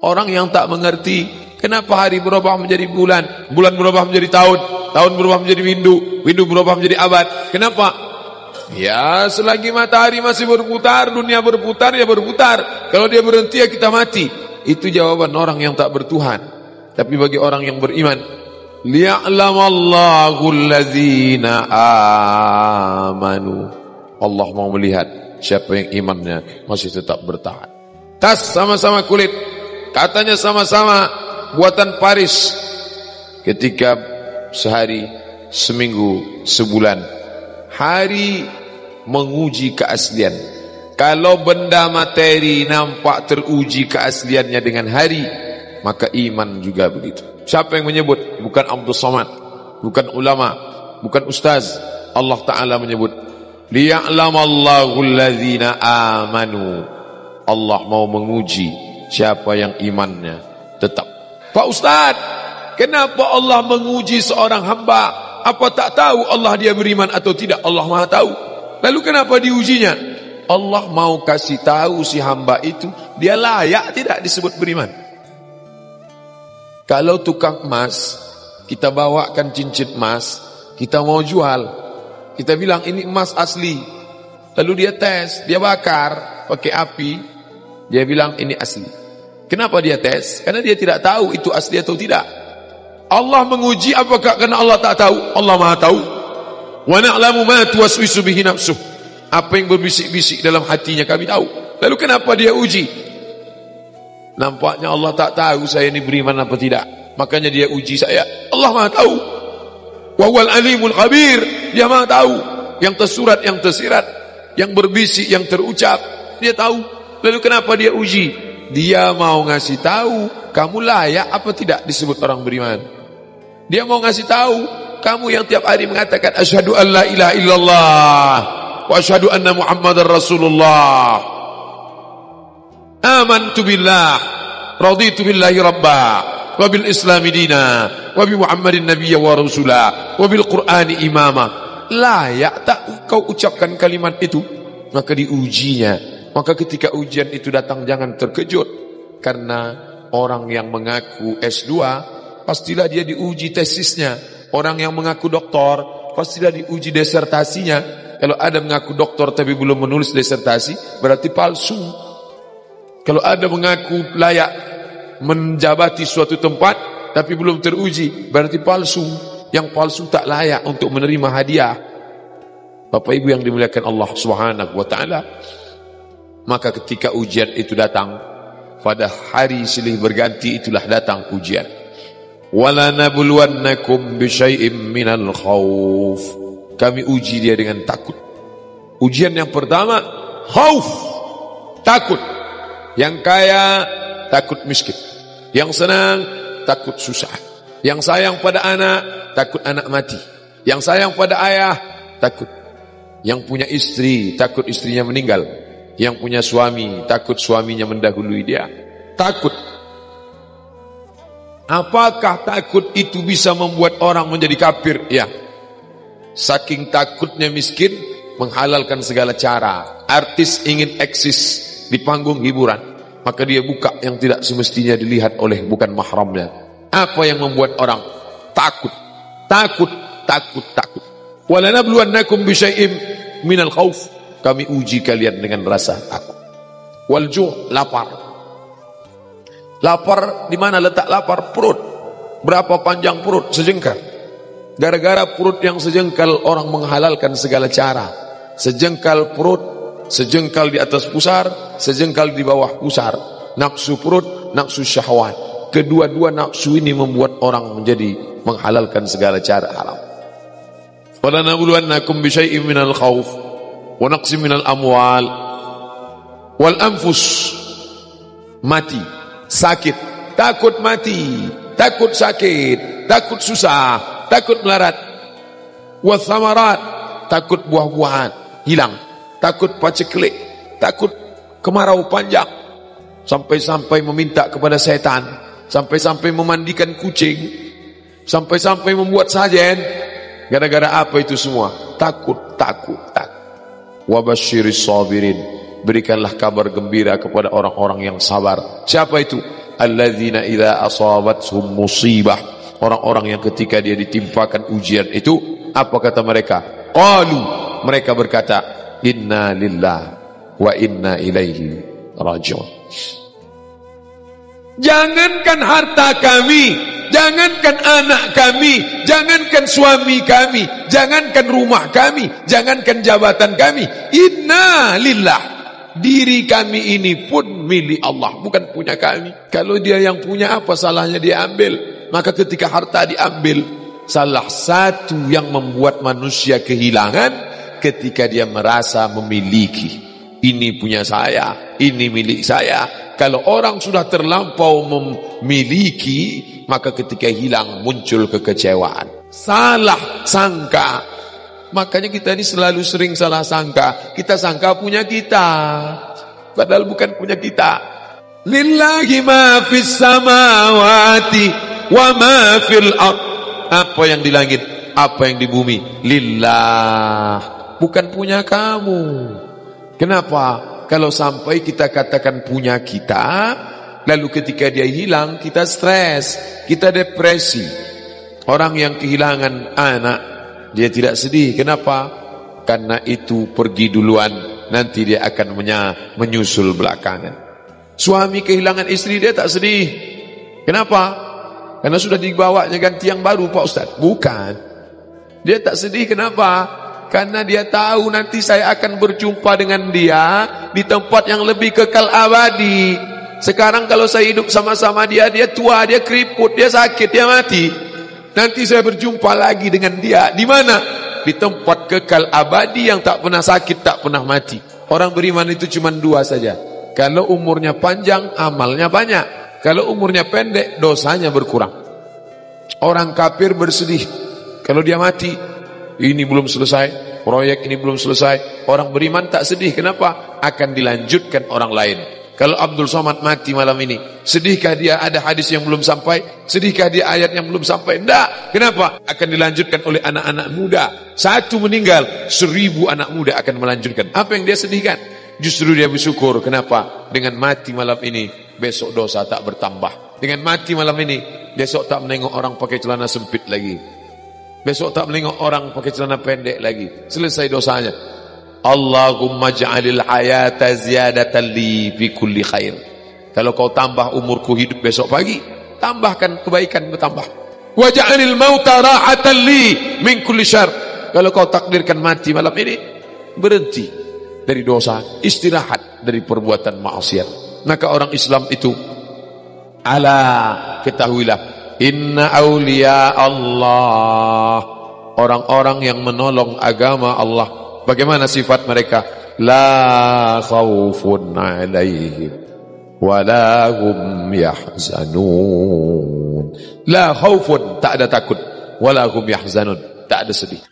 Orang yang tak mengerti kenapa hari berubah menjadi bulan, bulan berubah menjadi tahun, tahun berubah menjadi windu, windu berubah menjadi abad. Kenapa? Ya, selagi matahari masih berputar, dunia berputar, ya berputar. Kalau dia berhenti, ya kita mati. Itu jawaban orang yang tak bertuhan. Tapi bagi orang yang beriman, liya'lamallahu allazina amanu. Allah mau melihat siapa yang imannya masih tetap bertahan. Tas sama-sama kulit, katanya sama-sama buatan Paris. Ketika sehari, seminggu, sebulan, hari menguji keaslian. Kalau benda materi nampak teruji keasliannya dengan hari, maka iman juga begitu. Siapa yang menyebut? Bukan Abdul Somad, bukan ulama, bukan ustaz. Allah Ta'ala menyebut, liya'lamallahu allazina amanu. Allah mau menguji siapa yang imannya tetap. Pak Ustaz, kenapa Allah menguji seorang hamba? Apa tak tahu Allah dia beriman atau tidak? Allah Maha tahu. Lalu kenapa diujinya? Allah mau kasih tahu si hamba itu dia layak tidak disebut beriman. Kalau tukang emas, kita bawakan cincin emas, kita mau jual, kita bilang ini emas asli. Lalu dia tes, dia bakar pakai api, dia bilang ini asli. Kenapa dia tes? Karena dia tidak tahu itu asli atau tidak. Allah menguji apakah karena Allah tak tahu? Allah Maha tahu. Wa na'lamu ma tuwaswisu bihi nafsuh. Apa yang berbisik-bisik dalam hatinya kami tahu. Lalu kenapa dia uji? Nampaknya Allah tak tahu saya ini beriman apa tidak. Makanya dia uji saya. Allah Maha tahu. Wa huwal alimul khabir. Dia Maha tahu. Yang tersurat, yang tersirat, yang berbisik, yang terucap, dia tahu. Lalu kenapa dia uji? Dia mau ngasih tahu kamu layak apa tidak disebut orang beriman. Dia mau ngasih tahu kamu yang tiap hari mengatakan asyhadu an la ilaha illallah wa asyhadu anna muhammadar rasulullah, amantu billah, raditu billahi rabba, wa bil islami dina, wa bi muhammadin nabiyya wa rasula, wa bil qur'ani imama. Layak tak kau ucapkan kalimat itu? Maka diujinya. Maka ketika ujian itu datang jangan terkejut. Karena orang yang mengaku S2 pastilah dia diuji tesisnya. Orang yang mengaku doktor pastilah diuji disertasinya. Kalau ada mengaku doktor tapi belum menulis disertasi, berarti palsu. Kalau ada mengaku layak menjabati suatu tempat tapi belum teruji, berarti palsu. Yang palsu tak layak untuk menerima hadiah. Bapak Ibu yang dimuliakan Allah Subhanahu wa taala, maka ketika ujian itu datang, pada hari silih berganti itulah datang ujian. Wala nabluwannakum bisyai'im minal khauf. Kami uji dia dengan takut. Ujian yang pertama, khauf, takut. Yang kaya takut miskin, yang senang takut susah, yang sayang pada anak takut anak mati, yang sayang pada ayah takut, yang punya istri takut istrinya meninggal, yang punya suami takut suaminya mendahului dia. Takut. Apakah takut itu bisa membuat orang menjadi kafir? Ya. Saking takutnya miskin menghalalkan segala cara. Artis ingin eksis di panggung hiburan, maka dia buka yang tidak semestinya dilihat oleh bukan mahramnya. Apa yang membuat orang takut? Takut, takut, takut. Walanabluwannakum bisyai'im minal khauf. Kami uji kalian dengan rasa takut. Walju', lapar. Lapar, di mana letak lapar? Perut. Berapa panjang perut? Sejengkal. Gara-gara perut yang sejengkal orang menghalalkan segala cara. Sejengkal perut, sejengkal di atas pusar, sejengkal di bawah pusar. Nafsu perut, nafsu syahwat. Kedua-dua nafsu ini membuat orang menjadi menghalalkan segala cara haram. Walanabluwannakum bisyai'im minal khauf wa naqsim minal amwal wal anfus. Mati, sakit, takut mati, takut sakit, takut susah, takut melarat. Wa thamarat, takut buah-buahan hilang, takut paceklik, takut kemarau panjang, sampai-sampai meminta kepada setan, sampai-sampai memandikan kucing, sampai-sampai membuat sajen. Gara-gara apa itu semua? Takut, takut, takut. Wabasyiris sabirin, berikanlah kabar gembira kepada orang-orang yang sabar. Siapa itu? alladzina idza asabathum musibah, orang-orang yang ketika dia ditimpakan ujian itu, apa kata mereka? Qalu, mereka berkata, inna lillahi wa inna ilaihi raji'un. Jangankan harta kami, jangankan anak kami, jangankan suami kami, jangankan rumah kami, jangankan jabatan kami, inna lillah, diri kami ini pun milik Allah, bukan punya kami. Kalau dia yang punya, apa salahnya dia ambil? Maka ketika harta diambil, salah satu yang membuat manusia kehilangan ketika dia merasa memiliki. Ini punya saya, ini milik saya. Kalau orang sudah terlampau memiliki, maka ketika hilang muncul kekecewaan, salah sangka. Makanya kita ini selalu sering salah sangka. Kita sangka punya kita, padahal bukan punya kita. Lillahi ma fis samawati wa ma fil ard. Apa yang di langit, apa yang di bumi, lillah, bukan punya kamu. Kenapa? Kalau sampai kita katakan punya kita, lalu ketika dia hilang, kita stres, kita depresi. Orang yang kehilangan anak, dia tidak sedih. Kenapa? Karena itu pergi duluan, nanti dia akan menyusul belakangan. Suami kehilangan istri, dia tak sedih. Kenapa? Karena sudah dibawanya ganti yang baru, Pak Ustaz. Bukan. Dia tak sedih, kenapa? Karena dia tahu nanti saya akan berjumpa dengan dia di tempat yang lebih kekal abadi. Sekarang kalau saya hidup sama-sama dia, dia tua, dia keriput, dia sakit, dia mati. Nanti saya berjumpa lagi dengan dia. Di mana? Di tempat kekal abadi yang tak pernah sakit, tak pernah mati. Orang beriman itu cuma dua saja. Kalau umurnya panjang, amalnya banyak. Kalau umurnya pendek, dosanya berkurang. Orang kafir bersedih kalau dia mati. Ini belum selesai, proyek ini belum selesai. Orang beriman tak sedih, kenapa? Akan dilanjutkan orang lain. Kalau Abdul Somad mati malam ini, sedihkah dia ada hadis yang belum sampai? Sedihkah dia ayat yang belum sampai? Tidak. Kenapa? Akan dilanjutkan oleh anak-anak muda. Satu meninggal, 1000 anak muda akan melanjutkan. Apa yang dia sedihkan? Justru dia bersyukur. Kenapa? Dengan mati malam ini, besok dosa tak bertambah. Dengan mati malam ini, besok tak menengok orang pakai celana sempit lagi. Besok tak menengok orang pakai celana pendek lagi. Selesai dosanya. Allahumma ja'alil hayata ziyadatan li fi kulli khair. Kalau kau tambah umurku hidup besok pagi, tambahkan kebaikan bertambah. Wa ja'alil mauta rahatan li min kulli syarr. Kalau kau takdirkan mati malam ini, berhenti dari dosa, istirahat dari perbuatan maksiat. Maka orang Islam itu, ala, ketahuilah, inna awliya Allah, orang-orang yang menolong agama Allah, bagaimana sifat mereka? La khawfun alaihim wa la hum yahzanun. La khawfun, tak ada takut, wa la hum yahzanun, tak ada sedih.